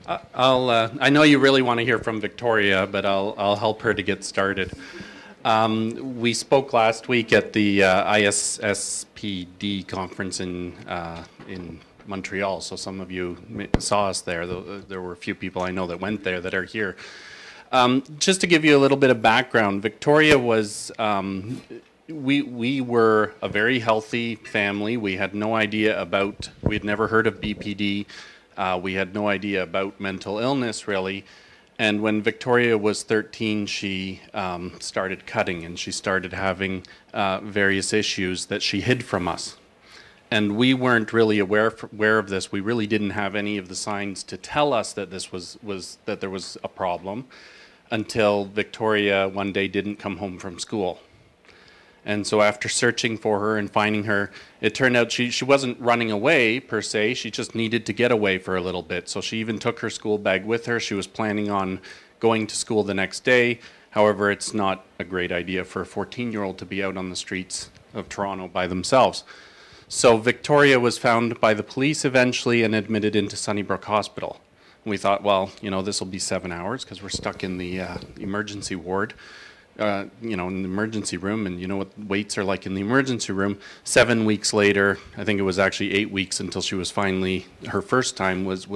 I know you really want to hear from Victoria, but I'll help her to get started. We spoke last week at the ISSPD conference in Montreal, so some of you saw us there. There were a few people I know that went there that are here. Just to give you a little bit of background, Victoria was, we were a very healthy family. We had no idea about, we had never heard of BPD. We had no idea about mental illness, really. And when Victoria was 13, she started cutting, and she started having various issues that she hid from us. And we weren't really aware of this. We really didn't have any of the signs to tell us that this that there was a problem until Victoria one day didn't come home from school. And so after searching for her and finding her, it turned out she wasn't running away per se, she just needed to get away for a little bit. So she even took her school bag with her. She was planning on going to school the next day. However, it's not a great idea for a 14-year-old to be out on the streets of Toronto by themselves. So Victoria was found by the police eventually and admitted into Sunnybrook Hospital. We thought, well, you know, this will be 7 hours because we're stuck in the emergency ward. You know, in the emergency room, and you know what waits are like in the emergency room. 7 weeks later, I think it was actually 8 weeks until she was finally, her first time was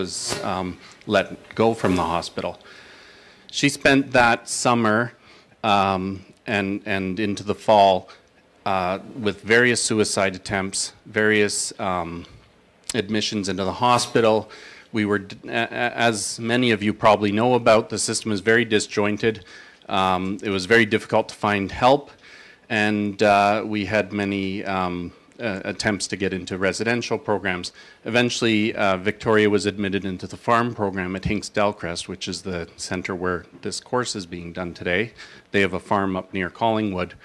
let go from the hospital. She spent that summer and into the fall with various suicide attempts, various admissions into the hospital. We were, as many of you probably know about, the system is very disjointed. It was very difficult to find help, and we had many attempts to get into residential programs. Eventually, Victoria was admitted into the farm program at Hinks Delcrest, which is the center where this course is being done today. They have a farm up near Collingwood.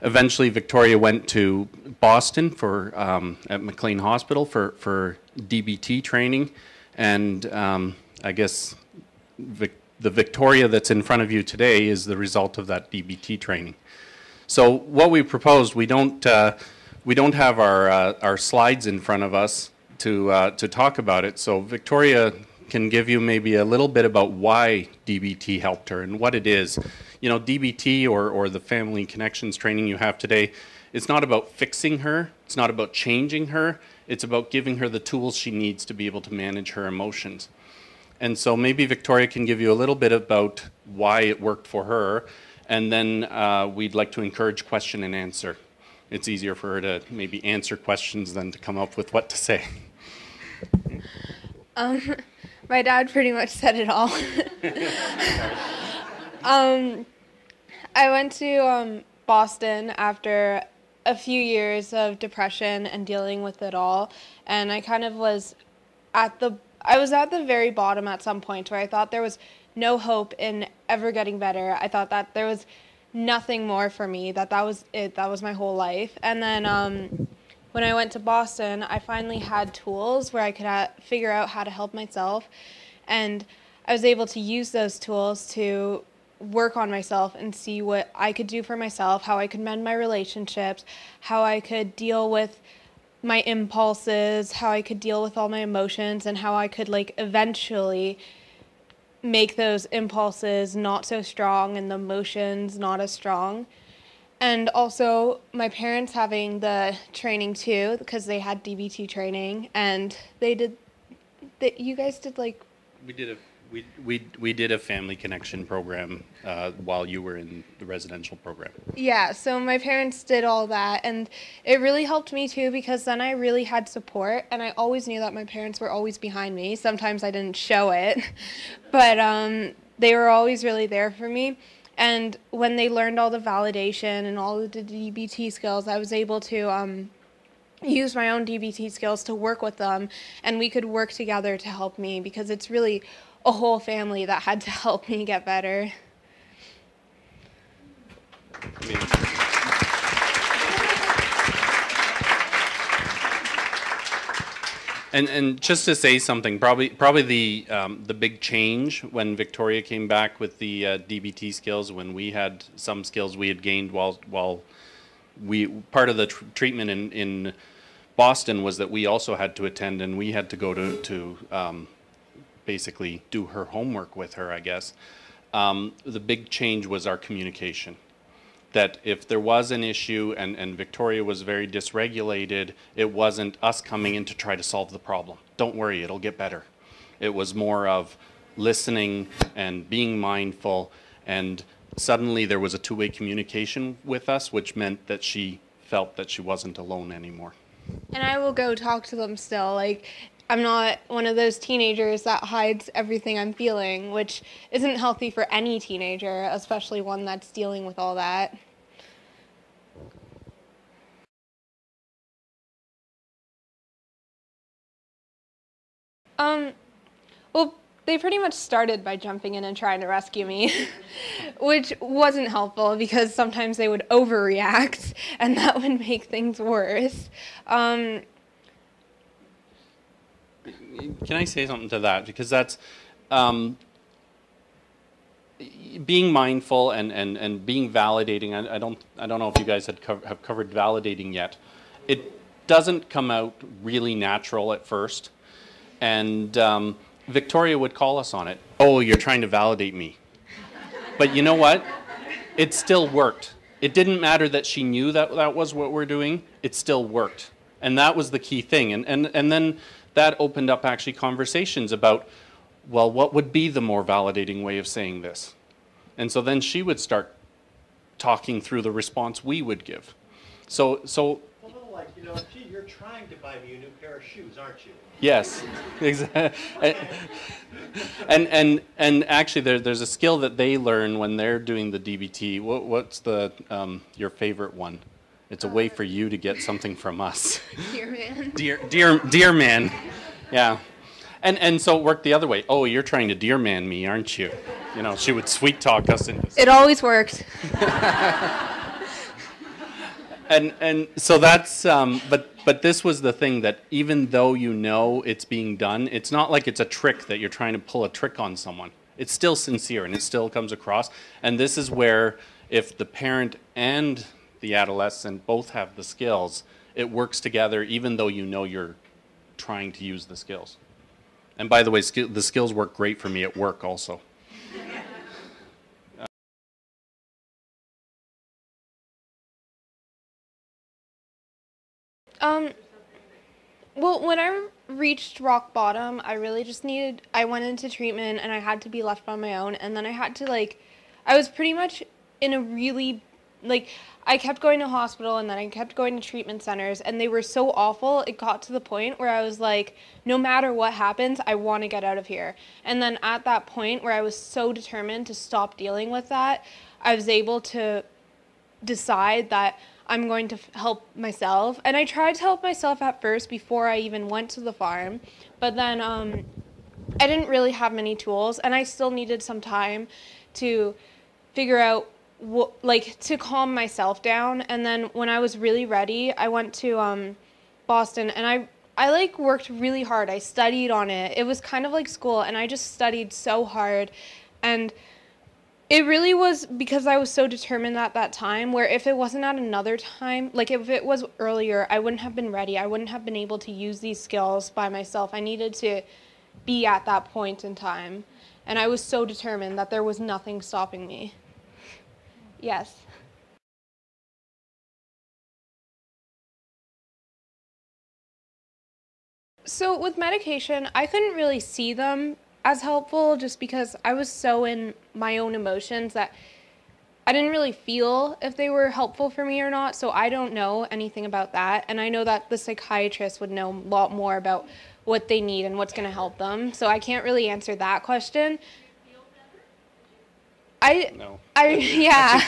Eventually, Victoria went to Boston for at McLean Hospital for DBT training, and I guess the Victoria that's in front of you today is the result of that DBT training. So what we proposed, we don't have our slides in front of us to talk about it. So Victoria can give you maybe a little bit about why DBT helped her and what it is. You know, DBT or the family connections training you have today, it's not about fixing her. It's not about changing her. It's about giving her the tools she needs to be able to manage her emotions. And so maybe Victoria can give you a little bit about why it worked for her, and then we'd like to encourage question and answer. It's easier for her to maybe answer questions than to come up with what to say. My dad pretty much said it all. I went to Boston after a few years of depression and dealing with it all, and I kind of was at the very bottom at some point where I thought there was no hope in ever getting better. I thought that there was nothing more for me, that was it, that was my whole life. And then when I went to Boston, I finally had tools where I could figure out how to help myself, and I was able to use those tools to work on myself and see what I could do for myself, how I could mend my relationships, how I could deal with my impulses, how I could deal with all my emotions, and how I could eventually make those impulses not so strong and the emotions not as strong. And also my parents having the training too, because they had DBT training, and you guys did We did a family connection program while you were in the residential program. Yeah, so my parents did all that, and it really helped me too, because then I really had support, and I always knew that my parents were always behind me. Sometimes I didn't show it, but they were always really there for me. And when they learned all the validation and all of the DBT skills, I was able to use my own DBT skills to work with them, and we could work together to help me, because it's really a whole family that had to help me get better. And just to say something, probably the big change when Victoria came back with the DBT skills, when we had some skills we had gained while we part of the treatment in Boston was that we also had to attend, and we had to go to basically do her homework with her, I guess, the big change was our communication. That if there was an issue and Victoria was very dysregulated, it wasn't us coming in to try to solve the problem. Don't worry, it'll get better. It was more of listening and being mindful, and suddenly there was a two-way communication with us, which meant that she felt that she wasn't alone anymore. And I will go talk to them still. Like, I'm not one of those teenagers that hides everything I'm feeling, which isn't healthy for any teenager, especially one that's dealing with all that. Well, they pretty much started by jumping in and trying to rescue me, which wasn't helpful because sometimes they would overreact and that would make things worse. Can I say something to that? Because that's being mindful and being validating. I don't know if you guys have covered validating yet. It doesn't come out really natural at first, and Victoria would call us on it. Oh, you're trying to validate me. But you know what? It still worked. It didn't matter that she knew that that was what we're doing. It still worked, and that was the key thing. And then that opened up actually conversations about, well, what would be the more validating way of saying this? And so then she would start talking through the response we would give. So A little like, you know, gee, you're trying to buy me a new pair of shoes, aren't you? yes, exactly. And actually there's a skill that they learn when they're doing the DBT. What's the your favorite one? It's a way for you to get something from us. Dear man. Dear man. Yeah. And so it worked the other way. Oh, you're trying to dear man me, aren't you? You know, she would sweet talk us into It always worked. And so that's but this was the thing, that even though you know it's being done, it's not like it's a trick that you're trying to pull a trick on someone. It's still sincere and it still comes across. And this is where, if the parent and the adolescent both have the skills, it works together even though you know you're trying to use the skills. And by the way, the skills work great for me at work also. Well, when I reached rock bottom, I really just I went into treatment and I had to be left on my own. And then I had to, I was pretty much in a really, I kept going to hospital and then I kept going to treatment centers and they were so awful. It got to the point where I was like, no matter what happens, I want to get out of here. And then at that point where I was so determined to stop dealing with that, I was able to decide that I'm going to help myself. And I tried to help myself at first before I even went to the farm. But then I didn't really have many tools and I still needed some time to figure out to calm myself down. And then when I was really ready, I went to Boston and I worked really hard. I studied on it. It was kind of like school and I just studied so hard. And it really was because I was so determined at that time, where if it wasn't at another time, if it was earlier, I wouldn't have been ready. I wouldn't have been able to use these skills by myself. I needed to be at that point in time. And I was so determined that there was nothing stopping me. Yes. So with medication, I couldn't really see them as helpful just because I was so in my own emotions that I didn't really feel if they were helpful for me or not. So I don't know anything about that. And I know that the psychiatrist would know a lot more about what they need and what's going to help them. So I can't really answer that question. Yeah.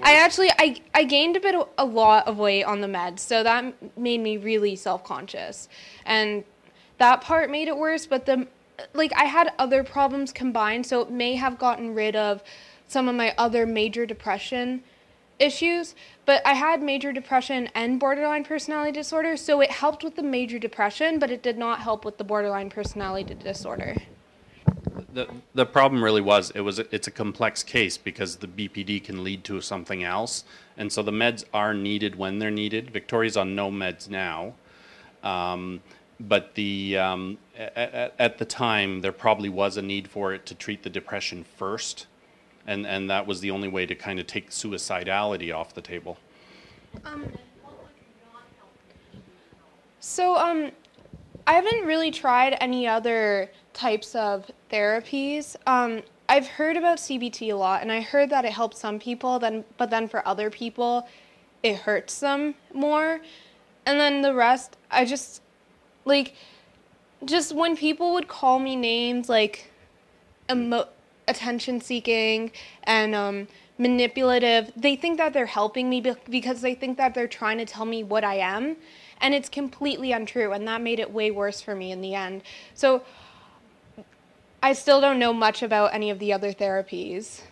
I gained a lot of weight on the meds, so that made me really self-conscious. And that part made it worse, but I had other problems combined, so it may have gotten rid of some of my other major depression issues, but I had major depression and borderline personality disorder, so it helped with the major depression, but it did not help with the borderline personality disorder. The problem really was it's a complex case because the BPD can lead to something else, and so the meds are needed when they're needed. Victoria's on no meds now, but at the time, there probably was a need for it to treat the depression first, and that was the only way to kind of take suicidality off the table. So I haven't really tried any other types of therapies. I've heard about CBT a lot, and I heard that it helps some people, but then for other people, it hurts them more. And then the rest, I just, like, just when people would call me names like attention-seeking and manipulative, they think that they're helping me because they think that they're trying to tell me what I am. And it's completely untrue, and that made it way worse for me in the end. So I still don't know much about any of the other therapies.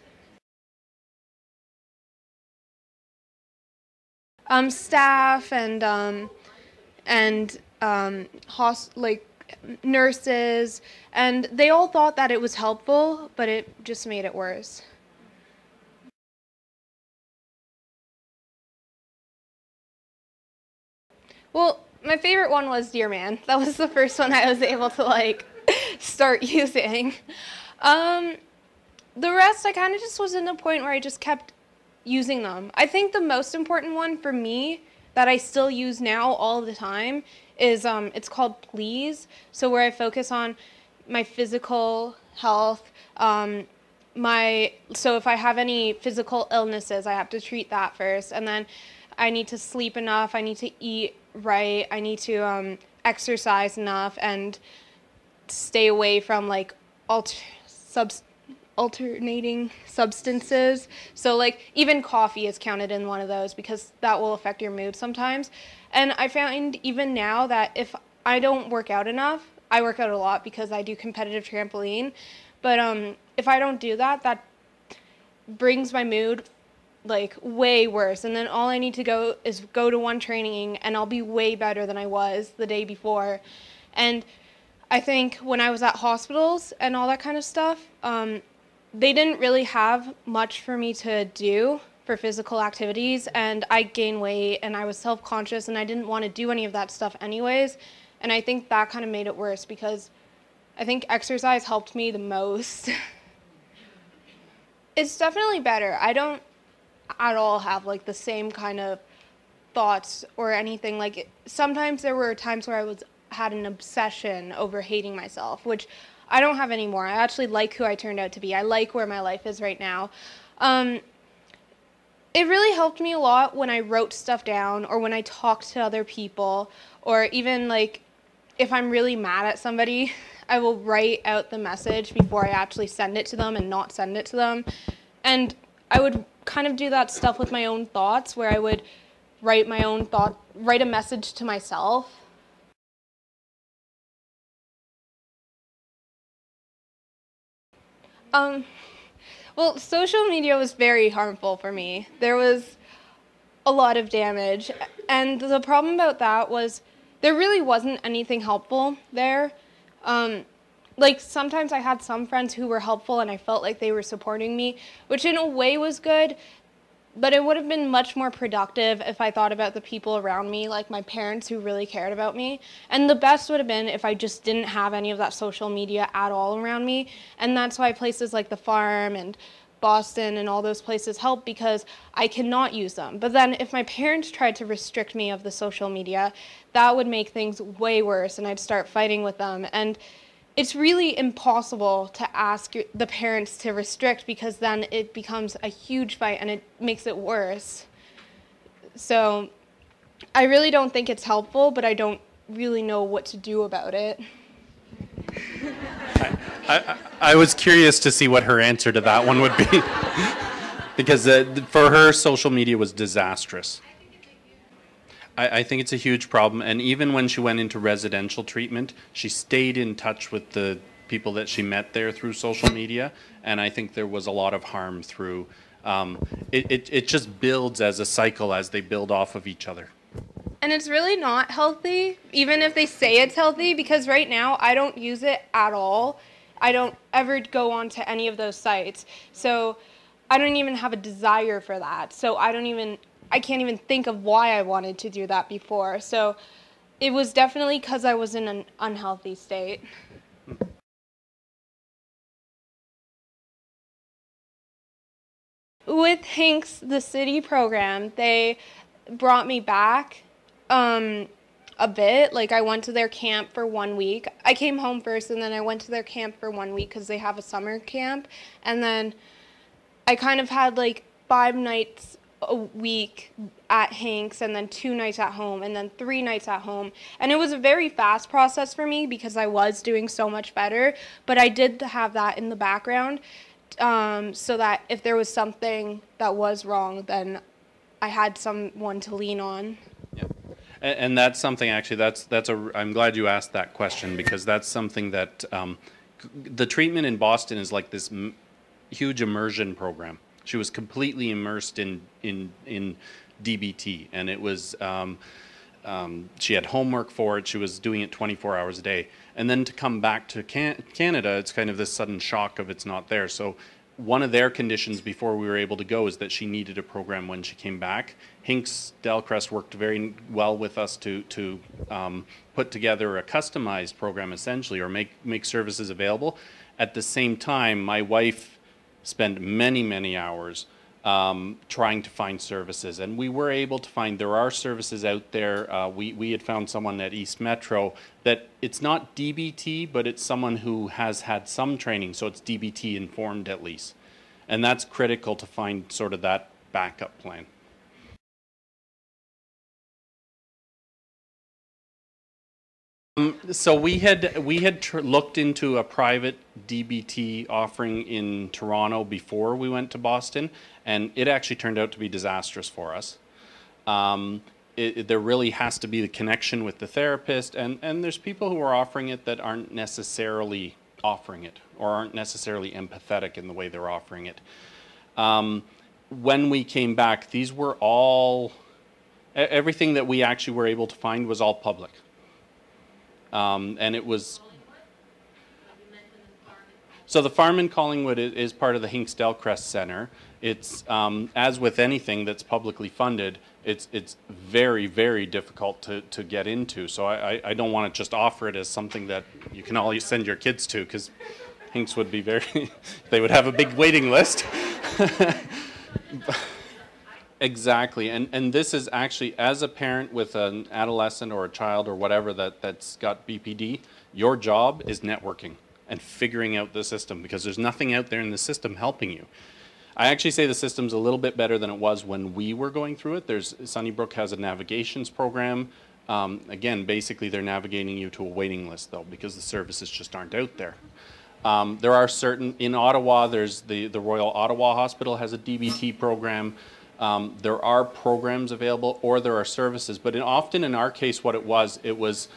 Staff and nurses, and they all thought that it was helpful, but it just made it worse. Well, my favorite one was Dear Man. That was the first one I was able to start using. The rest, I kind of just was in a point where I just kept using them. I think the most important one for me that I still use now all the time is it's called Please. So where I focus on my physical health. So if I have any physical illnesses, I have to treat that first, and then I need to sleep enough. I need to eat right. I need to exercise enough and stay away from alternating substances. So even coffee is counted in one of those because that will affect your mood sometimes. And I find even now that if I don't work out enough, I work out a lot because I do competitive trampoline, but if I don't do that, that brings my mood way worse. And then all I need to go to one training and I'll be way better than I was the day before. And I think when I was at hospitals and all that kind of stuff, they didn't really have much for me to do for physical activities, and I gained weight and I was self-conscious and I didn't want to do any of that stuff anyways. And I think that kind of made it worse because I think exercise helped me the most. It's definitely better. I don't at all have the same kind of thoughts or anything. Sometimes there were times where I had an obsession over hating myself, which I don't have anymore. I actually like who I turned out to be. I like where my life is right now. It really helped me a lot when I wrote stuff down or when I talked to other people, or even if I'm really mad at somebody, I will write out the message before I actually send it to them and not send it to them. And I would kind of do that stuff with my own thoughts where I would write a message to myself. Well, social media was very harmful for me. There was a lot of damage, and the problem about that was there really wasn't anything helpful there. Sometimes I had some friends who were helpful and I felt like they were supporting me, which in a way was good, but it would have been much more productive if I thought about the people around me, like my parents who really cared about me. And the best would have been if I just didn't have any of that social media at all around me. And that's why places like the farm and Boston and all those places help, because I cannot use them. But then if my parents tried to restrict me of the social media, that would make things way worse and I'd start fighting with them. And it's really impossible to ask the parents to restrict because then it becomes a huge fight and it makes it worse. So I really don't think it's helpful, but I don't really know what to do about it. I was curious to see what her answer to that one would be. Because for her, social media was disastrous. I think it's a huge problem, and even when she went into residential treatment, she stayed in touch with the people that she met there through social media, and I think there was a lot of harm through. It just builds as a cycle as they build off of each other. And it's really not healthy, even if they say it's healthy, because right now I don't use it at all. I don't ever go onto any of those sites, so I don't even have a desire for that. So I can't even think of why I wanted to do that before. So it was definitely because I was in an unhealthy state. With Hinks, the city program, they brought me back a bit. Like, I went to their camp for 1 week. I came home first, and then I went to their camp for 1 week because they have a summer camp. And then I kind of had like 5 nights a week at Hinks, and then 2 nights at home, and then 3 nights at home. And it was a very fast process for me because I was doing so much better. But I did have that in the background, so that if there was something that was wrong, then I had someone to lean on. Yeah. And that's something, actually, I'm glad you asked that question, because that's something that the treatment in Boston is like this huge immersion program. She was completely immersed in DBT, and it was, she had homework for it. She was doing it 24 hours a day. And then to come back to Canada, it's kind of this sudden shock of it's not there. So one of their conditions before we were able to go is that she needed a program when she came back. Hinks Delcrest worked very well with us to put together a customized program, essentially, or make services available. At the same time, my wife spent many hours trying to find services, and we were able to find, there are services out there. We had found someone at East Metro that it's not DBT, but it's someone who has had some training, so it's DBT informed at least. And that's critical to find sort of that backup plan. So we had looked into a private DBT offering in Toronto before we went to Boston, and it actually turned out to be disastrous for us. There really has to be the connection with the therapist, and there's people who are offering it that aren't necessarily offering it, or aren't necessarily empathetic in the way they're offering it. When we came back, these were all, everything that we actually were able to find was all public. And it was, so the farm in Collingwood is part of the Hinks Delcrest Center. It's, as with anything that's publicly funded, it's very difficult to get into. So I don't want to just offer it as something that you can all send your kids to, because Hinks would be they would have a big waiting list. Exactly, and this is actually, as a parent with an adolescent or a child or whatever that's got BPD, your job is networking and figuring out the system, because there's nothing out there in the system helping you. I actually say the system's a little bit better than it was when we were going through it. Sunnybrook has a navigations program. Again, basically they're navigating you to a waiting list though, because the services just aren't out there. There are certain, in Ottawa, there's the Royal Ottawa Hospital has a DBT program. There are programs available, or there are services, but often in our case what it was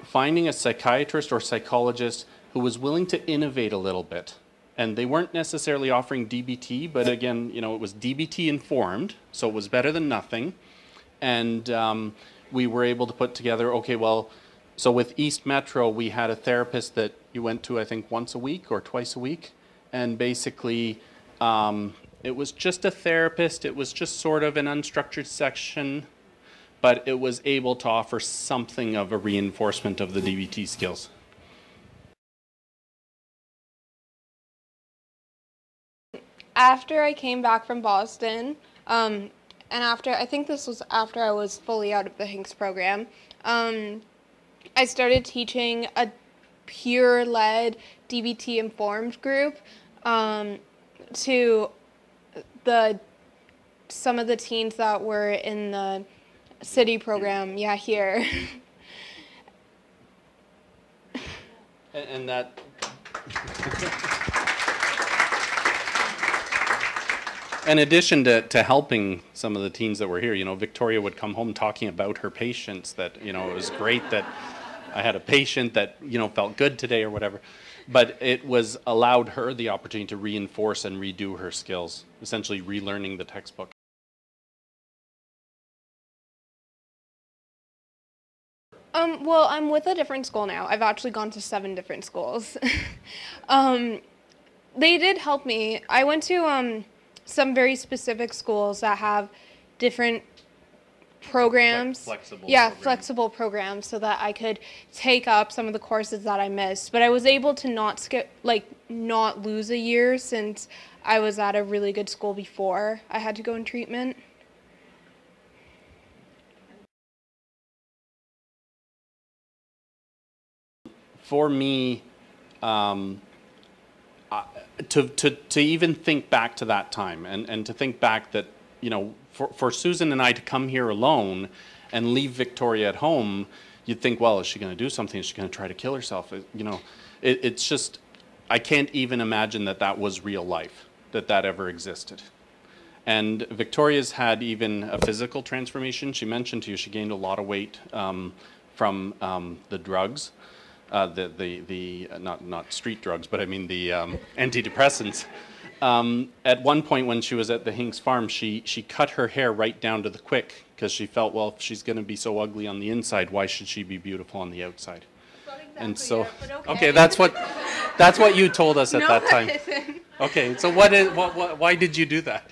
finding a psychiatrist or psychologist who was willing to innovate a little bit. And they weren't necessarily offering DBT, but again, you know, it was DBT informed, so it was better than nothing. And we were able to put together, okay, well, so with East Metro, we had a therapist that you went to, I think, once a week or twice a week, and basically, it was just a therapist. It was just sort of an unstructured section, but it was able to offer something of a reinforcement of the DBT skills. After I came back from Boston, and I think this was after I was fully out of the Hinks program, I started teaching a peer-led DBT-informed group to some of the teens that were in the city program, here. And that... In addition to helping some of the teens that were here, you know, Victoria would come home talking about her patients, that, you know, it was great that I had a patient that, you know, felt good today or whatever. But it was allowed her the opportunity to reinforce and redo her skills, essentially relearning the textbook. Well, I'm with a different school now. I've actually gone to 7 different schools. They did help me. I went to some very specific schools that have different programs. Flexible Yeah, programs. flexible programs so that I could take up some of the courses that I missed. But I was able to not skip, like, not lose a year since I was at a really good school before I had to go in treatment. For me, to even think back to that time and to think back that, you know, for Susan and I to come here alone and leave Victoria at home, you'd think, well, is she going to do something? Is she going to try to kill herself? You know, it's just, I can't even imagine that that was real life, that that ever existed. And Victoria's had even a physical transformation. She mentioned to you she gained a lot of weight from the drugs. Not street drugs, but I mean the antidepressants. At one point when she was at the Hinks farm, she cut her hair right down to the quick because she felt, well, if she's going to be so ugly on the inside, why should she be beautiful on the outside? Not exactly And so, it, but okay, that's what you told us at that time. Isn't. Okay, so why did you do that?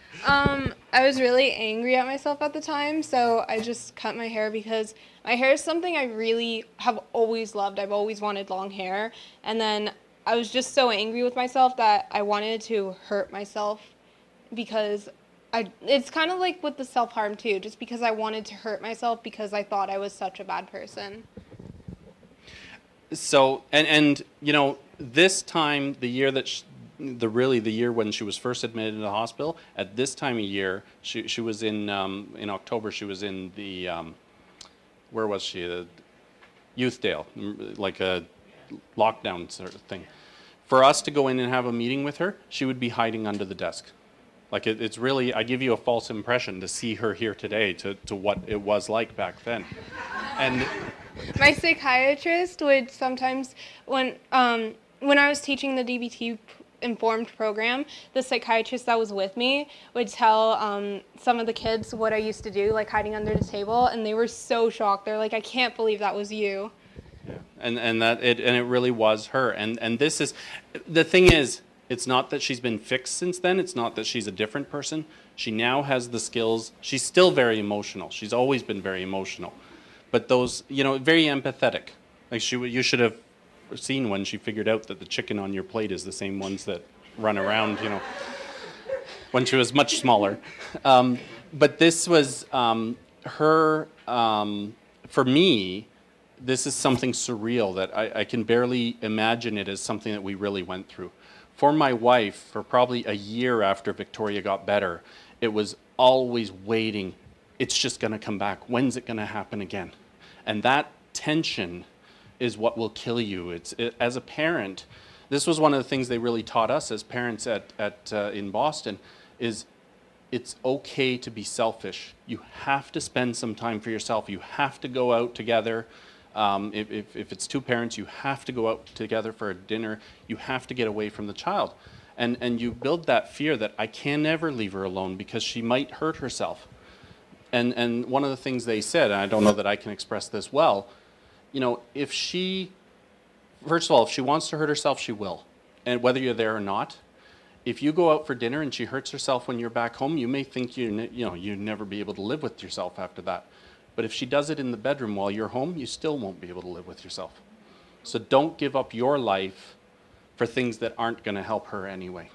I was really angry at myself at the time, so I just cut my hair because my hair is something I really have always loved. I've always wanted long hair, and then I was just so angry with myself that I wanted to hurt myself because it's kind of like with the self-harm too, just because I wanted to hurt myself because I thought I was such a bad person. So, and you know, this time, the year that the year when she was first admitted to the hospital, at this time of year, she was in October, she was in the, where was she? Youthdale, like a lockdown sort of thing. For us to go in and have a meeting with her, she would be hiding under the desk. Like it's really, I give you a false impression to see her here today to what it was like back then. And my psychiatrist would sometimes, when I was teaching the DBT informed program, the psychiatrist that was with me would tell some of the kids what I used to do, like hiding under the table, and they were so shocked. They're like, I can't believe that was you. yeah. And it really was her. And this is, the thing is, it's not that she's been fixed since then. It's not that she's a different person. She now has the skills. She's still very emotional. She's always been very emotional. But those, you know, very empathetic. Like you should have seen when she figured out that the chicken on your plate is the same ones that run around, you know, when she was much smaller. But this was her, for me, this is something surreal that I can barely imagine it as something that we really went through. For my wife, for probably a year after Victoria got better, it was always waiting. It's just going to come back. When's it going to happen again? And that tension is what will kill you. As a parent, this was one of the things they really taught us as parents in Boston, is it's okay to be selfish. You have to spend some time for yourself. You have to go out together. If it's two parents, you have to go out together for a dinner. You have to get away from the child. And you build that fear that I can never leave her alone because she might hurt herself. And one of the things they said, and I don't know that I can express this well, you know, if she, first of all, if she wants to hurt herself, she will. And whether you're there or not, if you go out for dinner and she hurts herself when you're back home, you may think you'd never be able to live with yourself after that. But if she does it in the bedroom while you're home, you still won't be able to live with yourself. So don't give up your life for things that aren't going to help her anyway.